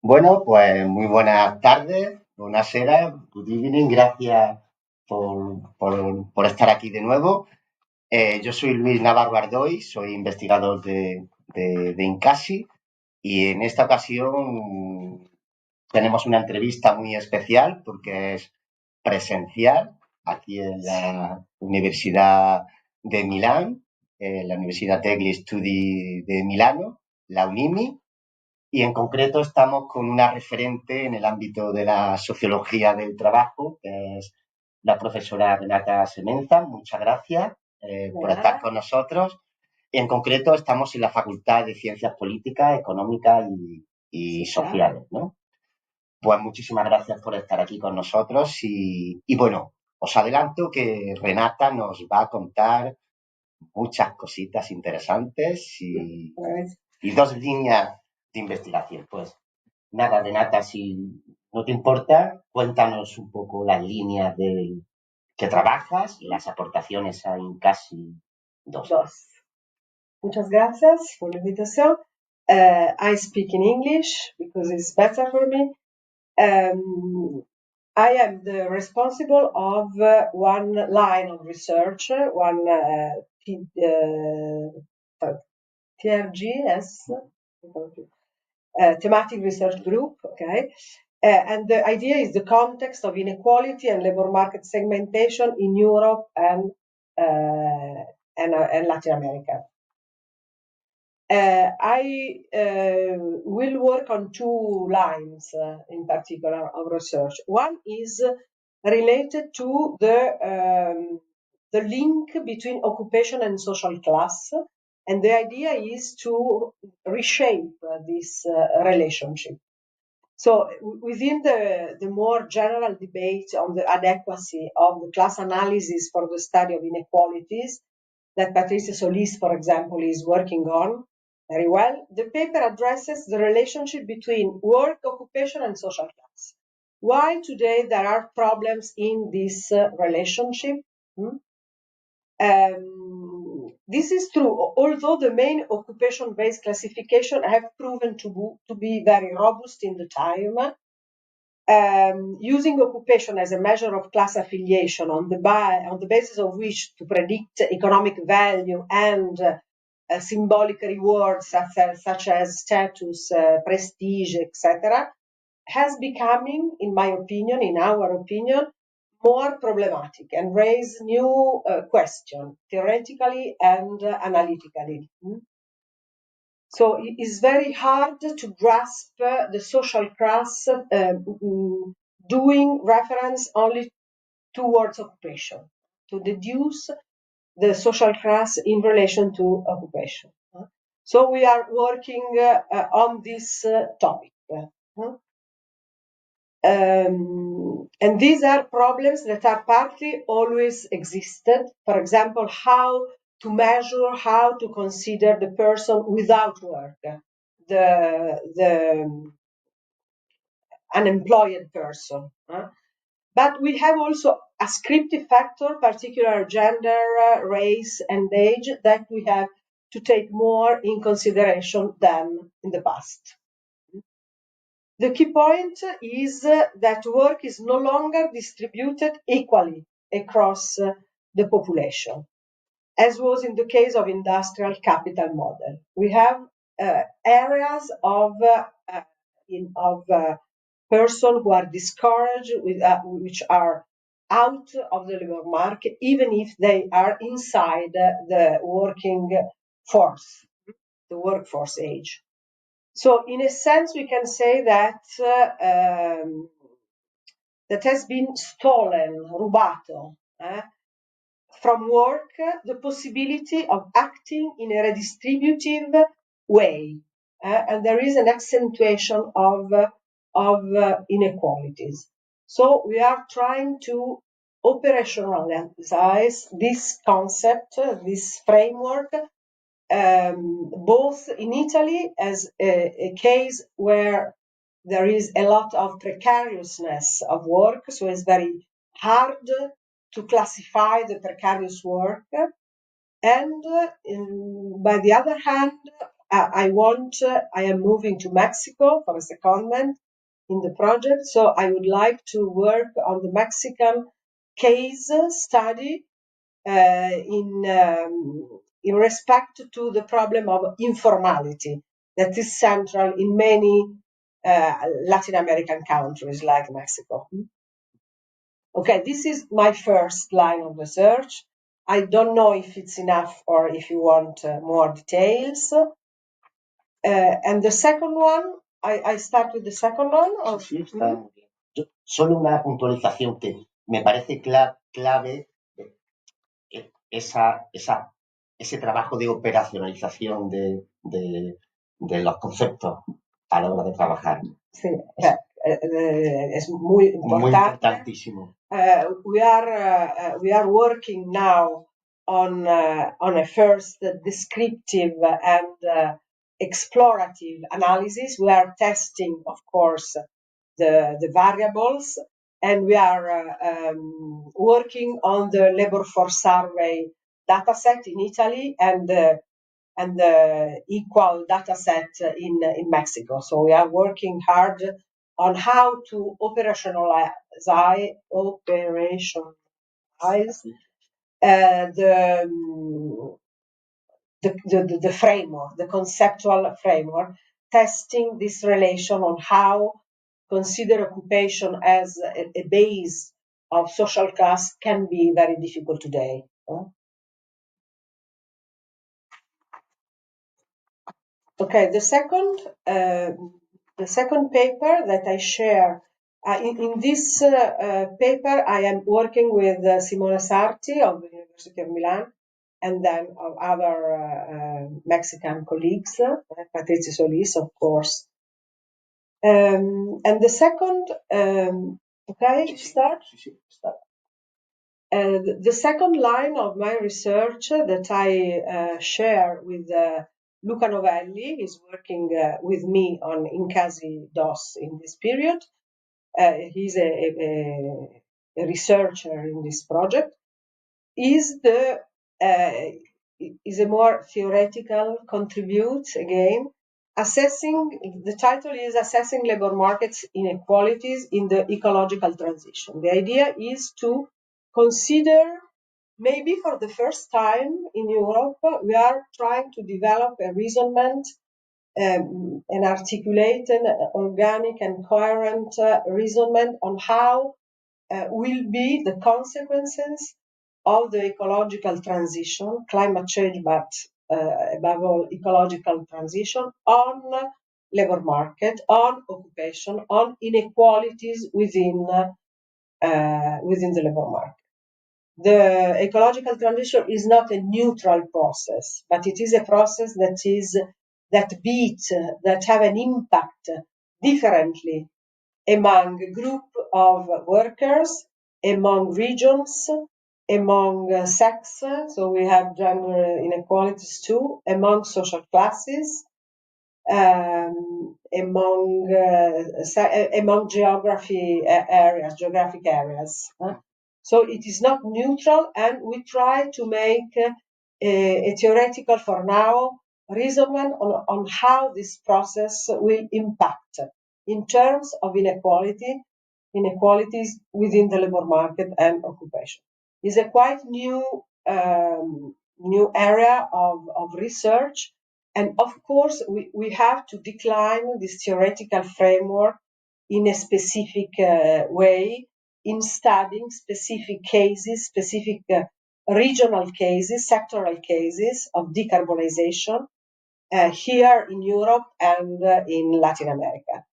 Bueno, pues muy buenas tardes, buonasera, good evening, gracias por estar aquí de nuevo. Yo soy Luis Navarro Ardoy, soy investigador de Incasi y en esta ocasión tenemos una entrevista muy especial porque es presencial aquí en la Universidad de Milán, la Universidad degli Studi de Milano, la UNIMI. Y en concreto estamos con una referente en el ámbito de la sociología del trabajo, que es la profesora Renata Semenza. Muchas gracias por estar con nosotros. Y en concreto estamos en la Facultad de Ciencias Políticas, Económicas y Sociales, ¿no? Pues muchísimas gracias por estar aquí con nosotros y bueno, os adelanto que Renata nos va a contar muchas cositas interesantes y dos líneas de investigación. Pues nada, Renata, si no te importa, cuéntanos un poco las líneas que trabajas y las aportaciones hay casi dos. Muchas gracias por la invitación. I speak in English because it's better for me. I am the responsible of one line of research, one TRGS, thematic research group, okay? And the idea is the context of inequality and labor market segmentation in Europe and Latin America. I will work on two lines in particular of research. One is related to the link between occupation and social class, and the idea is to reshape this relationship. So within the more general debate on the adequacy of the class analysis for the study of inequalities that Patricia Solis, for example, is working on very well, the paper addresses the relationship between work, occupation, and social class. Why today there are problems in this relationship? This is true, although the main occupation-based classification have proven to be very robust in the time. Using occupation as a measure of class affiliation on the basis of which to predict economic value and symbolic rewards such as status, prestige, etc., has becoming, in our opinion, more problematic and raise new questions, theoretically and analytically. So it is very hard to grasp the social class doing reference only towards occupation, to deduce the social class in relation to occupation. So we are working on this topic. And these are problems that are partly always existed. For example, how to measure, how to consider the person without work, the unemployed person. But we have also ascriptive factor, particular gender, race, and age, that we have to take more in consideration than in the past. The key point is that work is no longer distributed equally across the population, as was in the case of industrial capital model. We have areas of persons who are discouraged, which are out of the labor market, even if they are inside the working force, the workforce age. So, in a sense, we can say that that has been stolen, rubato, from work, the possibility of acting in a redistributive way, and there is an accentuation of inequalities. So we are trying to operationalize this concept, this framework, both in Italy as a case where there is a lot of precariousness of work, so it's very hard to classify the precarious work. And by the other hand, I am moving to Mexico for a secondment in the project, so I would like to work on the Mexican case study in respect to the problem of informality that is central in many Latin American countries like Mexico. Okay, this is my first line of research. I don't know if it's enough or if you want more details. And the second one, I start with the second one. Or... Sí, está muy bien. Solo una puntualización que me parece clave ese trabajo de operacionalización de los conceptos a la hora de trabajar. Sí, es muy importante. Muy importantísimo. We are working now on a first descriptive and explorative analysis. We are testing, of course, the variables, and we are working on the labor force survey dataset in Italy and the equal dataset in Mexico. So we are working hard on how to operationalize the framework, the conceptual framework, testing this relation on how consider occupation as a base of social class can be very difficult today. Okay, the second paper that I share in this paper, I am working with Simone Sarti of the University of Milan, and then of other Mexican colleagues, Patrizia Solis, of course. And the second, okay, start. The second line of my research that I share with Luca Novelli, is working with me on Incasi DOS in this period. He's a researcher in this project. Is a more theoretical contribute again. The title is Assessing Labor Markets Inequalities in the Ecological Transition. The idea is to consider, maybe for the first time in Europe, we are trying to develop a reasonment and articulate an organic and coherent reasonment on how will be the consequences of the ecological transition, climate change, but above all, ecological transition on labor market, on occupation, on inequalities within the labor market. The ecological transition is not a neutral process, but it is a process that have an impact differently among a group of workers, among regions, among sex, so we have gender inequalities too, among social classes, among geographic areas. So it is not neutral, and we try to make a theoretical, for now, reasonment on how this process will impact in terms of inequalities within the labor market and occupation. It's a quite new area of research, and of course we have to decline this theoretical framework in a specific way, in studying specific cases, specific regional cases, sectoral cases of decarbonization here in Europe and in Latin America.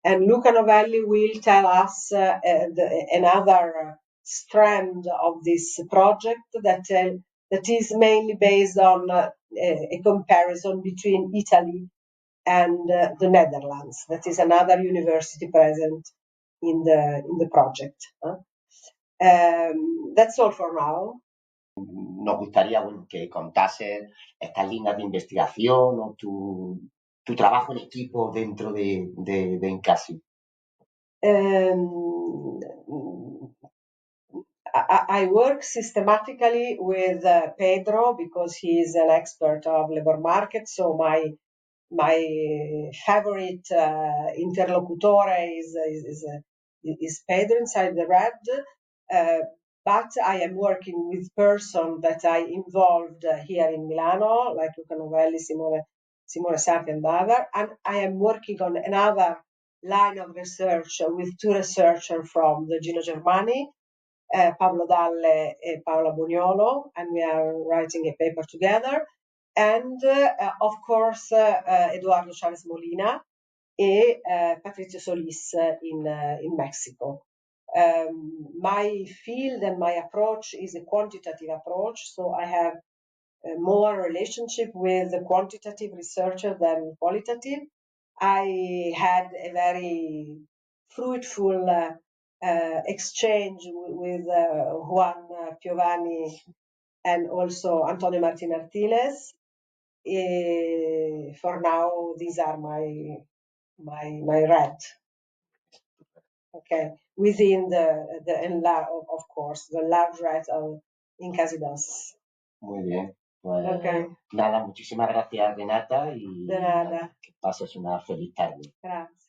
And Luca Novelli will tell us another strand of this project that is mainly based on a comparison between Italy and the Netherlands. That is another university present in the project. That's all for now. Nos gustaría que contases estas líneas de investigación o tu trabajo en equipo dentro de Incasi. I work systematically with Pedro because he is an expert of labor market. So my my favorite interlocutore is Pedro inside the red. But I am working with person that I involved here in Milano, like Luca Novelli, Simone Sarti, and other. And I am working on another line of research with two researchers from the Gino Germani, Pablo Dalle and Paola Boniolo, and we are writing a paper together. And of course, Eduardo Chavez Molina and Patricio Solis in Mexico. My field and my approach is a quantitative approach, so I have more relationship with the quantitative researcher than qualitative. I had a very fruitful exchange with Juan Piovani and also Antonio Martin Artiles. For now, these are my red. Okay, within of course, the large red of Incasidas. Muy bien. Pues Okay. nada, muchísimas gracias, Renata, y De nada. que pases una feliz tarde. Gracias.